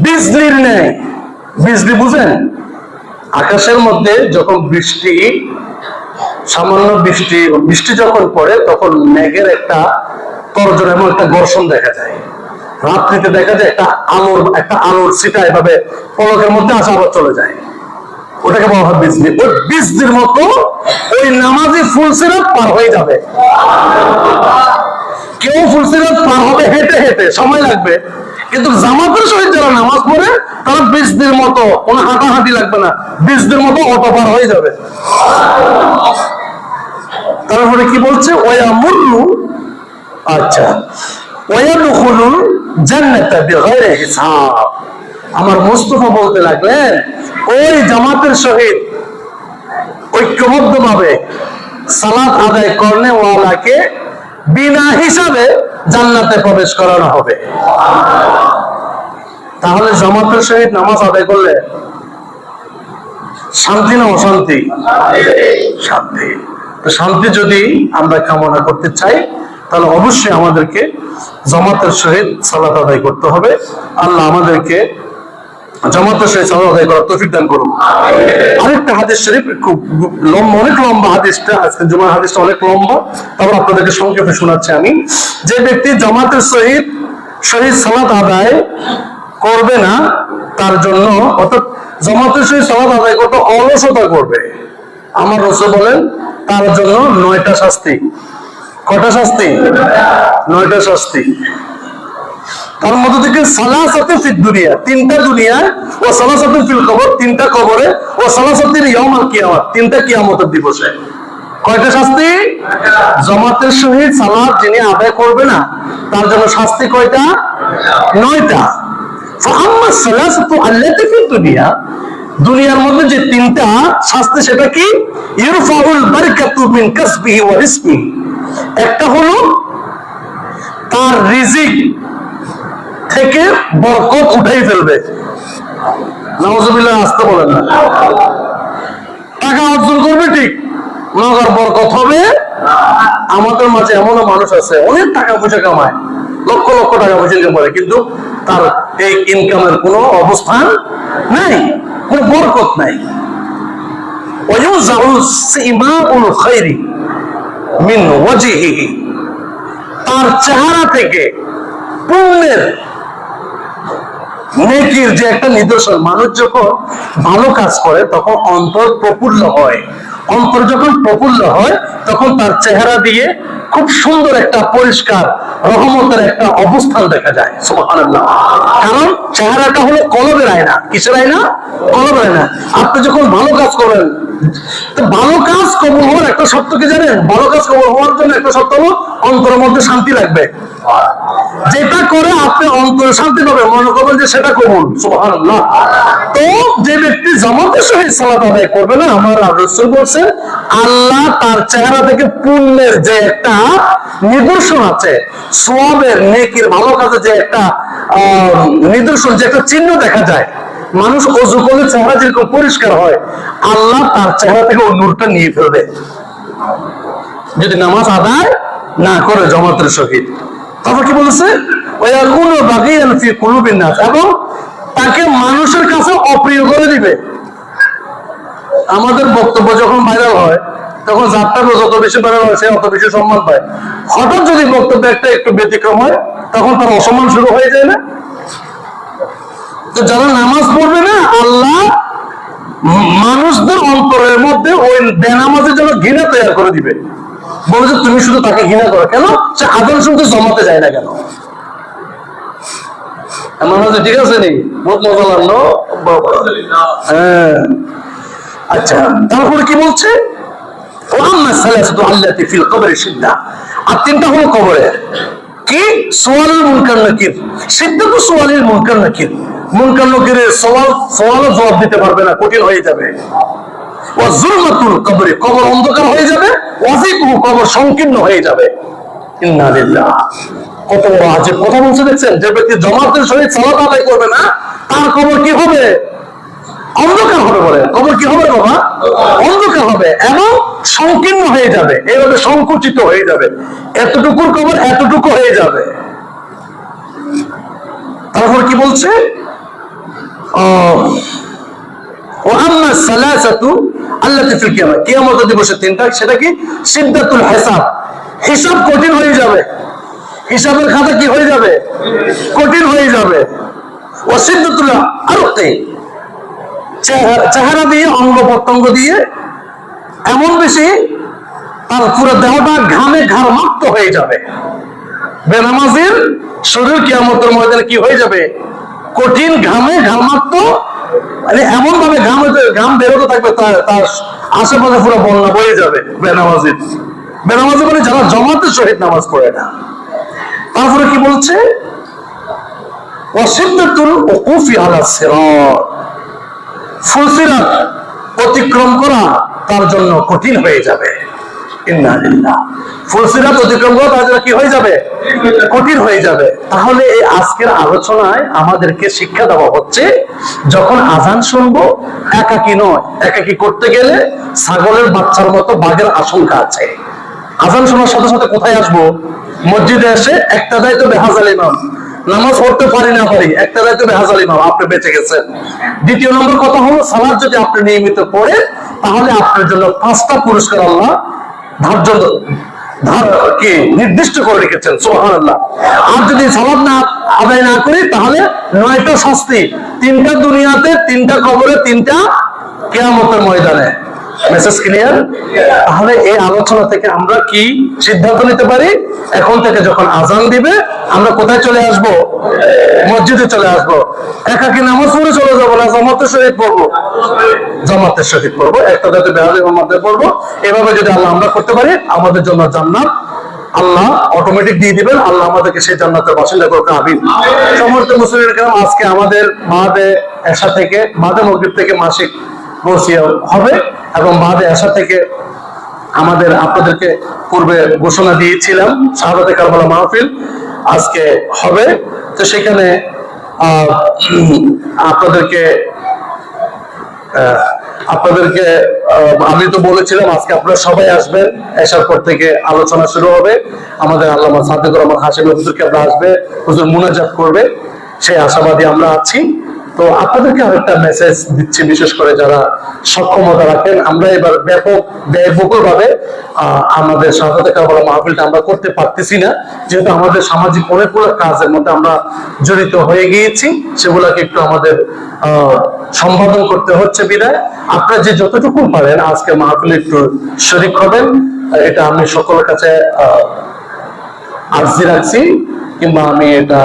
বিজলির ন্যায়, বিজলি বুঝেন? আকাশের মধ্যে যখন বৃষ্টি সামান্য বৃষ্টি যখন পড়ে তখন মেঘের একটা তর্জন এবং একটা ঘর্ষণ দেখা যায়। রাত্রিতে দেখা যায় একটা আলোর ছিটা এভাবে পলকের মধ্যে আসা আবার চলে যায়, ওটাকে বলা হয় বিজলি। ওই বিজলির মতো ওই নামাজি ফুলসিরাত পার হয়ে যাবে। কেউ ফুলসিরাত পার হবে হেঁটে হেঁটে, সময় লাগবে, কিন্তু জামাতের সহিত যারা নামাজ পড়ে তারা বিজলির মতো, কোনো হাঁটাহাঁটি লাগবে না, বিজলির মতো অটো পার হয়ে যাবে। তারপরে কি বলছে, ওয়ায়ামুরু, আচ্ছা, ওয়ায়াদখুলুল জান্নাতা বিগাইরি হিসাব। আমার মুস্তাফা বলতে লাগলেন, ওই জামাতের সহিত ঐক্যবদ্ধভাবে সালাত আদায় করনে ওয়ালাকে বিনা হিসাবে জান্নাতে প্রবেশ করানো হবে। তাহলে জামাতের সহিত নামাজ আদায় করলে শান্তি না অশান্তি? শান্তি। তো শান্তি যদি আমরা কামনা করতে চাই তাহলে অবশ্যই আমাদেরকে জামাতের সহিত সালাত আদায় করতে হবে। আল্লাহ আমাদেরকে জামাতের সহিত সালাত আদায় করার তৌফিক দান করুন। আরেকটা হাদিস শরীফ, খুব লম্বা, অনেক লম্বা হাদিসটা, আজকে জুমার হাদিসটা অনেক লম্বা, তারপর আপনাদেরকে সংক্ষেপে শোনাচ্ছি আমি। যে ব্যক্তি জামাতের সহিত সালাত আদায় করবে না, তার জন্য, অর্থাৎ জামাতের সহিত সালাত আদায় করতে অলসতা করবে, আমার রাসূল বলেন তার জন্য 9টা শাস্তি। কয়টা শাস্তি? 9টা শাস্তি। তার মধ্যে থেকে সালাসাতু ফিদ দুনিয়া, 3টা দুনিয়ায়, ও সালাসাতু ফিল কবর, 3টা কবরে, ও সালাসাতুল ইয়াউমাল কিয়ামত, 3টা কিয়ামতের দিবসে। কয়টা শাস্তি? জামাতের সহিত সালাত যিনি আদায় করবে না তার জন্য শাস্তি কয়টা? 9টা। ফাআম্মা সালাসাতু আল্লাতী ফিদ দুনিয়া, দুনিয়ার মধ্যে যে 3টা শাস্তি সেটা কি? ইরফাউল বারাকাতু মিন কাসবিহি ওয়া রিজকিহি, একটা হলো তার রিজিক থেকে বরকত উঠাই ফেলবে। নাউজুবিল্লাহ, আসতে বলেন না। টাকা অর্জন করবে ঠিক, নগর বরকত হবে। আমাদের মাঝে এমনও মানুষ আছে অনেক টাকা পয়সা কামায়, লক্ষ লক্ষ টাকা পয়সা ইনকাম করে, কিন্তু তার এই ইনকামের কোনো অবস্থান নাই, কোনো বরকত নাই। ওয়ায়ুযাউ সিমাউল খায়রি মিন ওয়াজহিহি, তার চেহারা থেকে পুণ্যের, নেকির যে একটা নিদর্শন, মানুষ যখন ভালো কাজ করে তখন অন্তর প্রফুল্ল হয়, অন্তর যখন প্রফুল্ল হয় তখন তার চেহারা দিয়ে খুব সুন্দর একটা পরিষ্কার রহমতের একটা অবস্থান দেখা যায়। সুবহানাল্লাহ। কারণ চেহারাটা হলো কলবের আয়না। কিসের আয়না? কলবের আয়না। আপনি যখন ভালো কাজ করেন, তো ভালো কাজ কবুল হওয়ার একটা শর্ত কি জানেন? ভালো কাজ কবুল হওয়ার জন্য একটা শর্ত হলো অন্তরের মধ্যে শান্তি লাগবে। যেটা করে আপনি অন্তরে শান্তি পাবে, মনে করবেন যে সেটা কবুল। সুবহানাল্লাহ। তো যে ব্যক্তি জামাতের সহিত সালাত আদায় করবে না, আমার রাসূল বলেছেন আল্লাহ তার চেহারা থেকে পুণ্যের যে একটা নিদর্শন আছে, সওয়াবের, নেকির, ভালো কাজের যে একটা নিদর্শন, যে একটা চিহ্ন দেখা যায়, মানুষ ওযু করলে চেহারা যেরকম পরিষ্কার হয়, আল্লাহ তার চেহারা থেকে ওই নূরটা নিয়ে ফেলবে যদি নামাজ আদায় না করে জামাতের সহিত। তারপর কি বলেছে? ওয়াকুনু বাগিয়ান ফি কুলুবিন নাস, এবং তাকে মানুষের কাছে অপ্রিয় করে দিবে। আমাদের বক্তব্য যখন ভাইরাল হয় তখন যাত্রা যত বেশি ভাইরাল হয় সে অত বেশি সম্মান পায়। হঠাৎ যদি বক্তব্য একটা একটু ব্যতিক্রম হয় তখন তার অসম্মান শুরু হয়ে যায় না? তো যারা নামাজ পড়বে না, আল্লাহ মানুষদের অন্তরের মধ্যে ওই বেনামাজের জন্য ঘৃণা তৈরি করে দিবে। বলে যে তুমি শুধু তাকে ঘৃণা করো, কেন? সে আদর শুনতে জমাতে যায় না কেন? ঠিক আছে নি? বহুত মজা লাগলো। হ্যাঁ, আচ্ছা, তারপরে কি বলছে? আর 3টা হলো কবরে কি? সোয়ালুল মুনকার নাকির। সিদ্ধান্ত সোয়ালিল মুনকার নাকির, মুনকার নাকিরের সওয়ালও জবাব দিতে পারবে না, কঠিন হয়ে যাবে। ওয়াজুলমাতুল কবরে, কবর অন্ধকার হয়ে যাবে। ওয়াজিকুহু, কবর সংকীর্ণ হয়ে যাবে। ইন্না লিল্লাহ। কত বড় আজব কথা বলছে দেখছেন? যে ব্যক্তি জামাতের সহিত সালাত আদায় করবে না তার কবর কি হবে? অন্ধকার হবে। বলে কবর কি হবে বাবা? অন্ধকার হবে এবং সংকীর্ণ হয়ে যাবে, এইভাবে সংকুচিত হয়ে যাবে, এতটুকুর কবর এতটুকু হয়ে যাবে। তারপর কি বলছে? ও আম্মা সালাসাতু আল্লাতী ফিল কিয়ামা, কিয়ামত দিবসে তিনটা, সেটা কি? শিদ্দাতুল হিসাব, হিসাব কঠিন হয়ে যাবে, হিসাবের খাতা কি হয়ে যাবে? কঠিন হয়ে যাবে। ও শিদ্দাতুল আরকি, চেহারা দিয়ে, অঙ্গ প্রত্যঙ্গ দিয়ে এমন বেশি তার পুরো দেহটা ঘামে ঘামাক্ত হয়ে যাবে। বেনামাজির শরীর কিয়ামতের ময়দানে কি হয়ে যাবে? কঠিন ঘামে ঘামাক্ত, মানে এমন ভাবে ঘাম বেরোতে থাকবে, তার আশেপাশে পুরো বন্যা বয়ে যাবে। বেনামাজির, বেনামাজি মানে যারা জামাতের সহিত নামাজ পড়ে না। তারপরে কি বলছে? ওয়াশিদ্দাতুল উকুফি আলা সিরাত, ফুলসিরাত অতিক্রম করা তার জন্য কঠিন হয়ে যাবে। ইন্না লিল্লাহ, ফুলসিরাত অতিক্রম করা তার জন্য কি হয়ে যাবে? কঠিন হয়ে যাবে। তাহলে এই আজকের আলোচনায় আমাদেরকে শিক্ষা দেওয়া হচ্ছে, যখন আজান শুনবো একাকী নয়, একাকী করতে গেলে ছাগলের বাচ্চার মতো বাঘের আশঙ্কা আছে। আজান শোনার সাথে সাথে কোথায় আসবো? মসজিদে এসে একটা দায়িত্ব বেহাজাল ইমাম, নামাজ পড়তে পারি না পারি, একটা দায়িত্ব বেহাজাল ইমাম, আপনি বেঁচে গেছেন। দ্বিতীয় নম্বর কথা হলো, সালাত যদি আপনি নিয়মিত পড়ে, তাহলে আপনার জন্য 5টা পুরস্কার আল্লাহ কি নির্দিষ্ট করে রেখেছেন, সুবহানাল্লাহ। আর যদি সালাত না আদায় না করি, তাহলে 9টা শাস্তি, 3টা দুনিয়াতে, 3টা কবরে, 3টা কিয়ামতের ময়দানে। Message clear? তাহলে এই আলোচনা থেকে আমরা কি সিদ্ধান্ত নিতে পারি? এখন থেকে যখন আজান দিবে আমরা কোথায় চলে আসব? মসজিদে চলে আসব। একাকী নামাজ পড়ে চলে যাবো না, জামাতের সহিত পড়বো, জামাতের সহিত পড়বো, একটা দায়িত্ব বেহালের মধ্যে পড়বো। এভাবে যদি আল্লাহ আমরা করতে পারি, আমাদের জন্য জান্নাত আল্লাহ অটোমেটিক দিয়ে দিবেন। আল্লাহ আমাদেরকে সেই জান্নাতের বাসিন্দা করতে। আমিন। সমস্ত মুসলিমের কেরাম, আজকে আমাদের বাদে এশা থেকে, বাদে মাগরিব থেকে মাসিক বসিয়া হবে, এবং বাদে এশা থেকে আমাদের আপনাদেরকে পূর্বে ঘোষণা দিয়েছিলাম শাহাদাতে কারবালা মাহফিল আজকে হবে। তো সেখানে আপনাদেরকে আমি তো বলেছিলাম আজকে আপনারা সবাই আসবেন, এশার পর থেকে আলোচনা শুরু হবে। আমাদের আল্লামা সাদেকুর রহমান হাশিমি হুজুরকে আমরা আসবে, হুজুর মুনাজাত করবে, সেই আশাবাদী আমরা আছি। তো আপনাদেরকে আরেকটা মেসেজ দিচ্ছি, বিশেষ করে যারা সক্ষমতা রাখেন, আমরা এবার ব্যাপক ব্যয়বহুল ভাবে আমাদের শাহাদাতে কারবালা মাহফিলটা আমরা করতে পারতেছি না, যেহেতু আমাদের সামাজিক অনেকগুলো কাজের মধ্যে আমরা জড়িত হয়ে গিয়েছি, সেগুলোকে একটু আমাদের সম্পাদন করতে হচ্ছে। বিদায় আপনারা যে যতটুকু পারেন আজকে মাহফিলে একটু শরীক হবেন, এটা আমি সকলের কাছে আর্জি রাখছি, কিংবা আমি এটা